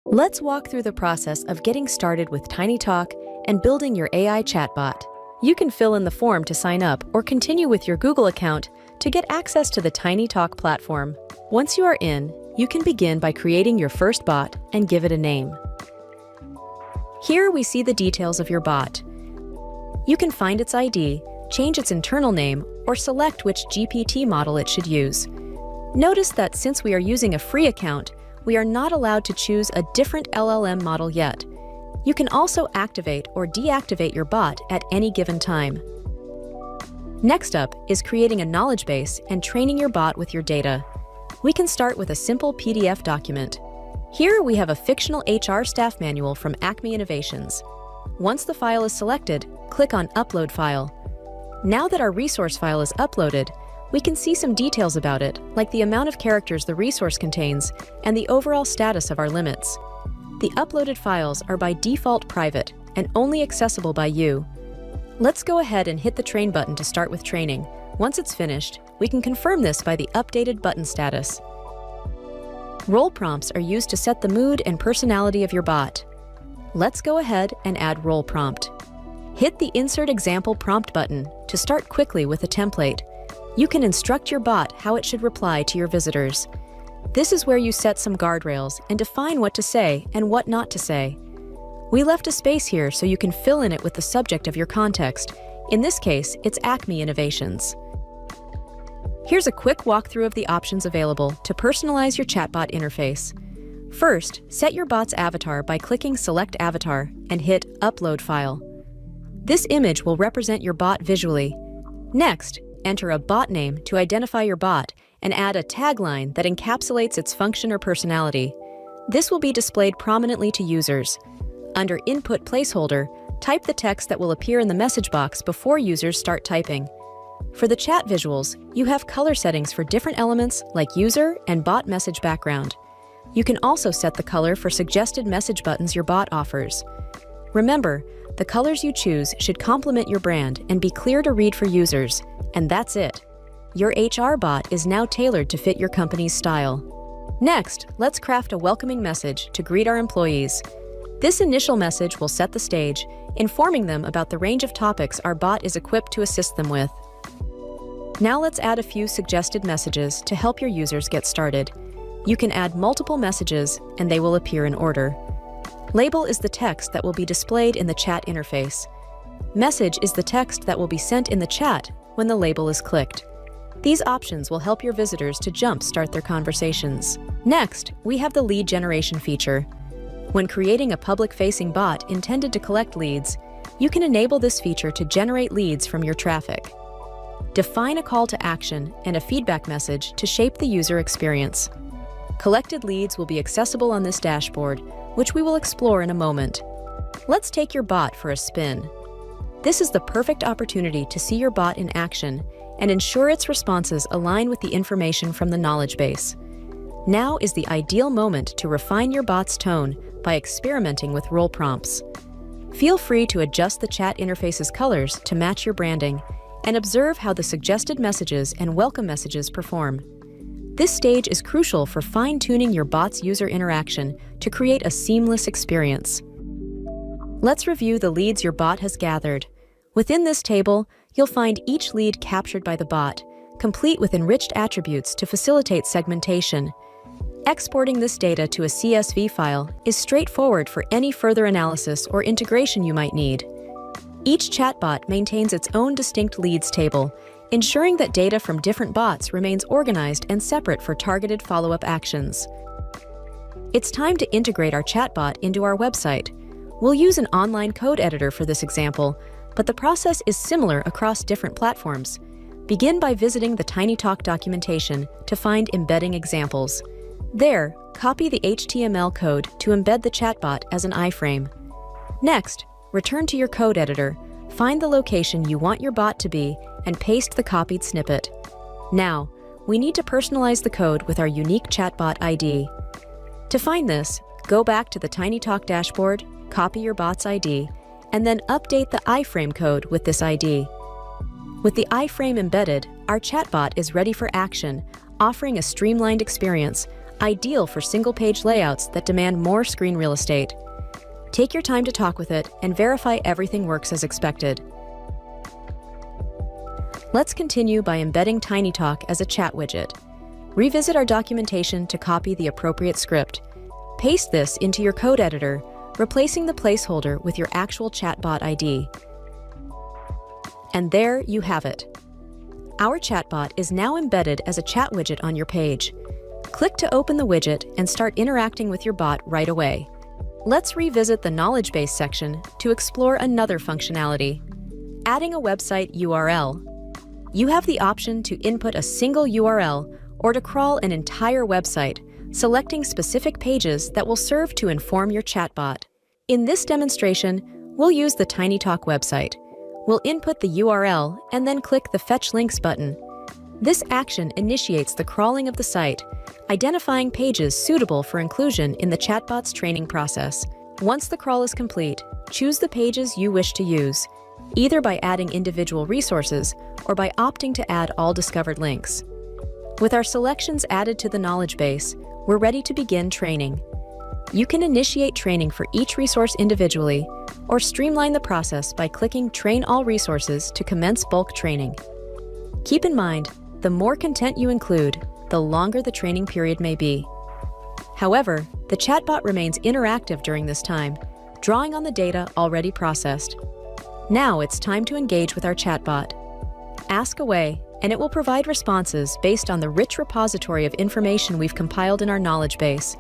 Let's walk through the process of getting started with TinyTalk and building your AI chatbot. You can fill in the form to sign up or continue with your Google account to get access to the TinyTalk platform. Once you are in, you can begin by creating your first bot and give it a name. Here we see the details of your bot. You can find its ID, change its internal name, or select which GPT model it should use. Notice that since we are using a free account, we are not allowed to choose a different LLM model yet. You can also activate or deactivate your bot at any given time. Next up is creating a knowledge base and training your bot with your data. We can start with a simple PDF document. Here we have a fictional HR staff manual from Acme Innovations. Once the file is selected, click on Upload File. Now that our resource file is uploaded, we can see some details about it, like the amount of characters the resource contains and the overall status of our limits. The uploaded files are by default private and only accessible by you. Let's go ahead and hit the Train button to start with training. Once it's finished, we can confirm this by the updated button status. Role prompts are used to set the mood and personality of your bot. Let's go ahead and add role prompt. Hit the Insert Example Prompt button to start quickly with a template. You can instruct your bot how it should reply to your visitors. This is where you set some guardrails and define what to say and what not to say. We left a space here so you can fill in it with the subject of your context. In this case, it's Acme Innovations. Here's a quick walkthrough of the options available to personalize your chatbot interface. First, set your bot's avatar by clicking Select Avatar and hit Upload File. This image will represent your bot visually. Next, enter a bot name to identify your bot and add a tagline that encapsulates its function or personality. This will be displayed prominently to users. Under Input Placeholder, type the text that will appear in the message box before users start typing. For the chat visuals, you have color settings for different elements like user and bot message background. You can also set the color for suggested message buttons your bot offers. Remember, the colors you choose should complement your brand and be clear to read for users. And that's it. Your HR bot is now tailored to fit your company's style. Next, let's craft a welcoming message to greet our employees. This initial message will set the stage, informing them about the range of topics our bot is equipped to assist them with. Now let's add a few suggested messages to help your users get started. You can add multiple messages, and they will appear in order. Label is the text that will be displayed in the chat interface. Message is the text that will be sent in the chat when the label is clicked. These options will help your visitors to jump-start their conversations. Next, we have the lead generation feature. When creating a public-facing bot intended to collect leads, you can enable this feature to generate leads from your traffic. Define a call to action and a feedback message to shape the user experience. Collected leads will be accessible on this dashboard, which we will explore in a moment. Let's take your bot for a spin. This is the perfect opportunity to see your bot in action and ensure its responses align with the information from the knowledge base. Now is the ideal moment to refine your bot's tone by experimenting with role prompts. Feel free to adjust the chat interface's colors to match your branding and observe how the suggested messages and welcome messages perform. This stage is crucial for fine-tuning your bot's user interaction to create a seamless experience. Let's review the leads your bot has gathered. Within this table, you'll find each lead captured by the bot, complete with enriched attributes to facilitate segmentation. Exporting this data to a CSV file is straightforward for any further analysis or integration you might need. Each chatbot maintains its own distinct leads table, ensuring that data from different bots remains organized and separate for targeted follow-up actions. It's time to integrate our chatbot into our website. We'll use an online code editor for this example, but the process is similar across different platforms. Begin by visiting the TinyTalk documentation to find embedding examples. There, copy the HTML code to embed the chatbot as an iframe. Next, return to your code editor, find the location you want your bot to be, and paste the copied snippet. Now, we need to personalize the code with our unique chatbot ID. To find this, go back to the TinyTalk dashboard, copy your bot's ID, and then update the iframe code with this ID. With the iframe embedded, our chatbot is ready for action, offering a streamlined experience, ideal for single-page layouts that demand more screen real estate. Take your time to talk with it and verify everything works as expected. Let's continue by embedding TinyTalk as a chat widget. Revisit our documentation to copy the appropriate script. Paste this into your code editor, replacing the placeholder with your actual chatbot ID. And there you have it. Our chatbot is now embedded as a chat widget on your page. Click to open the widget and start interacting with your bot right away. Let's revisit the knowledge base section to explore another functionality. Adding a website URL. You have the option to input a single URL or to crawl an entire website, selecting specific pages that will serve to inform your chatbot. In this demonstration, we'll use the TinyTalk website. We'll input the URL and then click the Fetch Links button. This action initiates the crawling of the site, identifying pages suitable for inclusion in the chatbot's training process. Once the crawl is complete, choose the pages you wish to use, either by adding individual resources or by opting to add all discovered links. With our selections added to the knowledge base, we're ready to begin training. You can initiate training for each resource individually or streamline the process by clicking Train All Resources to commence bulk training. Keep in mind, the more content you include, the longer the training period may be. However, the chatbot remains interactive during this time, drawing on the data already processed. Now it's time to engage with our chatbot. Ask away, and it will provide responses based on the rich repository of information we've compiled in our knowledge base.